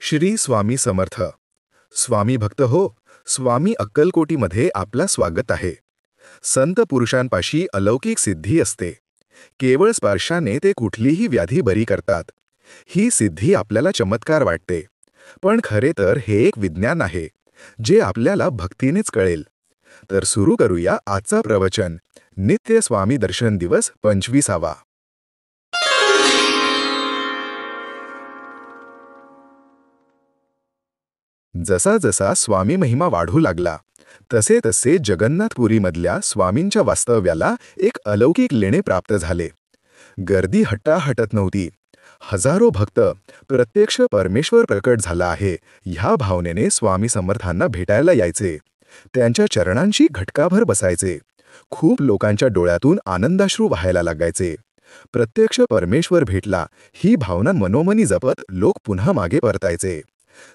श्री स्वामी समर्थ. स्वामी भक्त हो. स्वामी अक्कलकोटीमध्ये आपला स्वागत आहे. संत पुरुषांपाशी अलौकिक सिद्धी असते. केवळ स्पर्शाने ते कुठलीही व्याधी बरी करतात. ही सिद्धी आपल्याला चमत्कार वाटते, पण खरे तर हे एक विज्ञान आहे, जे आपल्याला भक्तीनेच कळेल. तर सुरू करूया आजचा प्रवचन. नित्य स्वामी दर्शन दिवस 25वा. जसा जसा स्वामी महिमा वाढू लागला, तसे तसे जगन्नाथपुरीमधल्या स्वामींच्या वास्तव्याला एक अलौकिक लेणे प्राप्त झाले. गर्दी हटत नव्हती. हजारो भक्त प्रत्यक्ष परमेश्वर प्रकट झाला आहे ह्या भावनेने स्वामी समर्थांना भेटायला यायचे. त्यांच्या चरणांशी घटकाभर बसायचे. खूप लोकांच्या डोळ्यातून आनंदाश्रू वाहायला लागायचे. प्रत्यक्ष परमेश्वर भेटला ही भावना मनोमनी जपत लोक पुन्हा मागे परतायचे.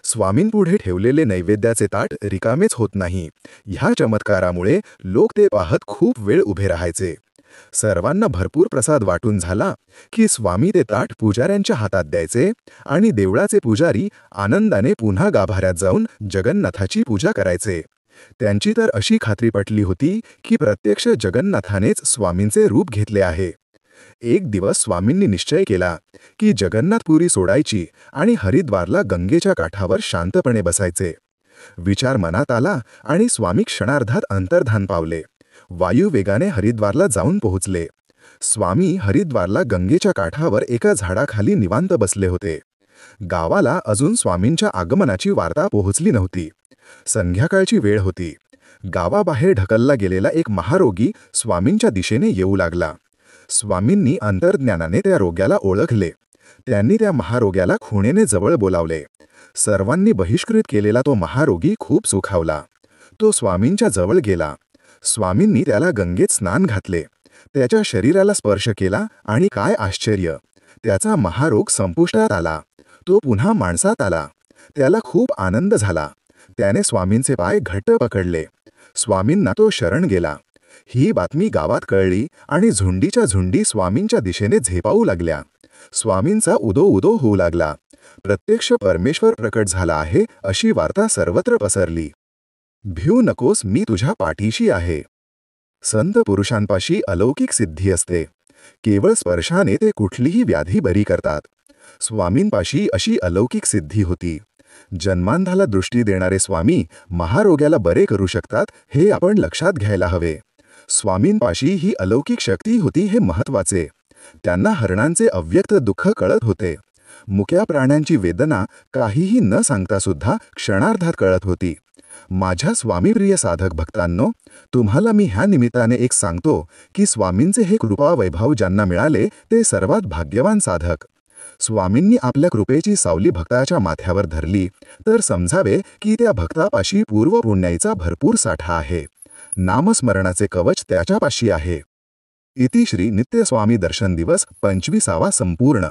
स्वामींपुढे ठेवलेले नैवेद्याचे ताट रिकामेच होत नाही. ह्या चमत्कारामुळे लोक ते पाहत खूप वेळ उभे राहायचे. सर्वांना भरपूर प्रसाद वाटून झाला की स्वामी ते ताट पुजाऱ्यांच्या हातात द्यायचे आणि देवळाचे पुजारी आनंदाने पुन्हा गाभाऱ्यात जाऊन जगन्नाथाची पूजा करायचे. त्यांची तर अशी खात्री पटली होती की प्रत्यक्ष जगन्नाथानेच स्वामींचे रूप घेतले आहे. एक दिवस स्वामींनी निश्चय केला की जगन्नाथपुरी सोडायची आणि हरिद्वारला गंगेच्या काठावर शांतपणे बसायचे. विचार मनात आला आणि स्वामी क्षणार्धात अंतर्धान पावले. वायुवेगाने हरिद्वारला जाऊन पोहोचले. स्वामी हरिद्वारला गंगेच्या काठावर एका झाडाखाली निवांत बसले होते. गावाला अजून स्वामींच्या आगमनाची वार्ता पोहोचली नव्हती. संध्याकाळची वेळ होती. गावाबाहेर ढकलला गेलेला एक महारोगी स्वामींच्या दिशेने येऊ लागला. स्वामींनी अंतर्ज्ञानाने त्या रोग्याला ओळखले. त्यांनी त्या महारोग्याला खुणेने जवळ बोलावले. सर्वांनी बहिष्कृत केलेला तो महारोगी खूप सुखावला. तो स्वामींच्या जवळ गेला. स्वामींनी त्याला गंगेत स्नान घातले. त्याच्या शरीराला स्पर्श केला आणि काय आश्चर्य, त्याचा महारोग संपुष्टात आला. तो पुन्हा माणसात आला. त्याला खूप आनंद झाला. त्याने स्वामींचे पाय घट्ट पकडले. स्वामींना तो शरण गेला. ही बातमी गावात कळली आणि झुंडीच्या झुंडी स्वामींच्या दिशेने झेपावू लागल्या. स्वामींचा उदो उदो होऊ लागला. प्रत्यक्ष परमेश्वर प्रकट झाला आहे अशी वार्ता सर्वत्र पसरली. भिऊ नकोस, मी तुझ्या पाठीशी आहे. संत पुरुषांपाशी अलौकिक सिद्धी असते. केवळ स्पर्शाने ते कुठलीही व्याधी बरी करतात. स्वामींपाशी अशी अलौकिक सिद्धी होती. जन्मांधाला दृष्टी देणारे स्वामी महारोग्याला बरे करू शकतात हे आपण लक्षात घ्यायला हवे. स्वामींपाशी ही अलौकिक शक्ती होती हे महत्त्वाचे. त्यांना हरणांचे अव्यक्त दुःख कळत होते. मुक्या प्राण्यांची वेदना काहीही न सांगता सुद्धा क्षणार्धात कळत होती. माझ्या स्वामीप्रिय साधक भक्तांनो, तुम्हाला मी ह्या निमित्ताने एक सांगतो की स्वामींचे हे कृपा वैभव ज्यांना मिळाले ते सर्वात भाग्यवान साधक. स्वामींनी आपल्या कृपेची सावली भक्ताच्या माथ्यावर धरली तर समजावे की त्या भक्तापाशी पूर्व पुण्याईचा भरपूर साठा आहे. नामस्मरणाचे कवच त्याच्यापाशी आहे. इति श्री नित्य स्वामी दर्शन दिवस 25वा संपूर्ण.